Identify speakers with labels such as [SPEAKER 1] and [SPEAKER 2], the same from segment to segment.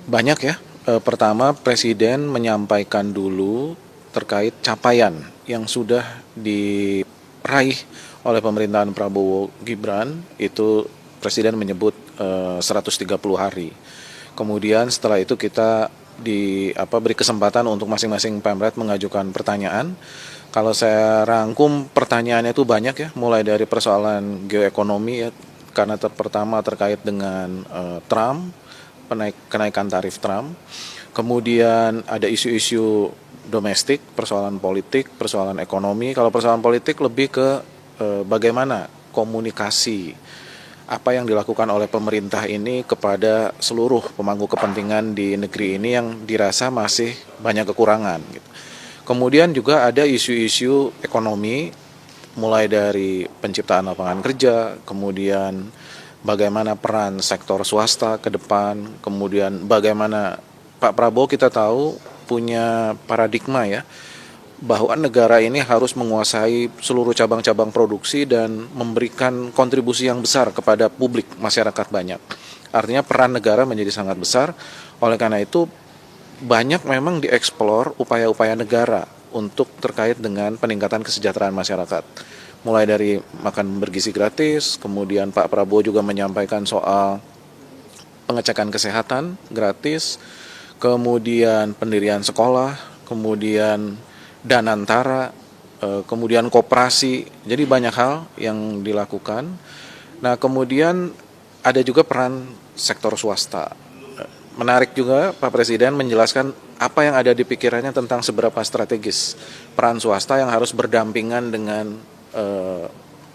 [SPEAKER 1] Banyak ya. Pertama, Presiden menyampaikan dulu terkait capaian yang sudah diraih oleh pemerintahan Prabowo Gibran. Itu Presiden menyebut 130 hari. Kemudian setelah itu kita beri kesempatan untuk masing-masing Pemret mengajukan pertanyaan. Kalau saya rangkum pertanyaannya itu banyak ya, mulai dari persoalan geoekonomi ya, karena pertama terkait dengan Trump, kenaikan tarif Trump. Kemudian ada isu-isu domestik, persoalan politik, persoalan ekonomi. Kalau persoalan politik lebih ke bagaimana komunikasi apa yang dilakukan oleh pemerintah ini kepada seluruh pemangku kepentingan di negeri ini yang dirasa masih banyak kekurangan gitu. Kemudian juga ada isu-isu ekonomi, mulai dari penciptaan lapangan kerja, kemudian bagaimana peran sektor swasta ke depan, kemudian bagaimana Pak Prabowo kita tahu punya paradigma ya, bahwa negara ini harus menguasai seluruh cabang-cabang produksi dan memberikan kontribusi yang besar kepada publik, masyarakat banyak. Artinya peran negara menjadi sangat besar, oleh karena itu banyak memang dieksplor upaya-upaya negara untuk terkait dengan peningkatan kesejahteraan masyarakat. Mulai dari makan bergizi gratis, kemudian Pak Prabowo juga menyampaikan soal pengecekan kesehatan gratis, kemudian pendirian sekolah, kemudian danantara, kemudian koperasi. Jadi banyak hal yang dilakukan. Nah, kemudian ada juga peran sektor swasta. Menarik juga Pak Presiden menjelaskan apa yang ada di pikirannya tentang seberapa strategis peran swasta yang harus berdampingan dengan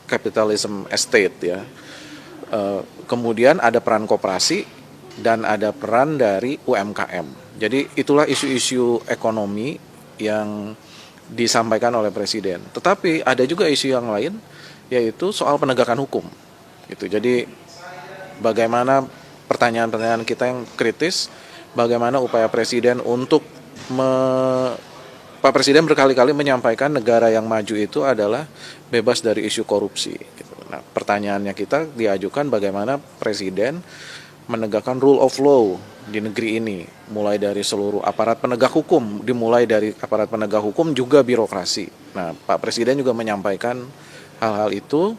[SPEAKER 1] capitalism estate ya. Kemudian ada peran koperasi dan ada peran dari UMKM. Jadi itulah isu-isu ekonomi yang disampaikan oleh Presiden. Tetapi ada juga isu yang lain, yaitu soal penegakan hukum. Gitu. Jadi bagaimana pertanyaan-pertanyaan kita yang kritis, bagaimana upaya Presiden untuk Pak Presiden berkali-kali menyampaikan negara yang maju itu adalah bebas dari isu korupsi. Gitu. Nah, pertanyaannya kita diajukan bagaimana Presiden menegakkan rule of law di negeri ini, mulai dari seluruh aparat penegak hukum, dimulai dari aparat penegak hukum juga birokrasi. Nah, Pak Presiden juga menyampaikan hal-hal itu,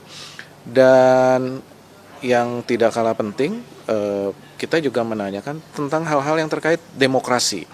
[SPEAKER 1] dan yang tidak kalah penting, kita juga menanyakan tentang hal-hal yang terkait demokrasi.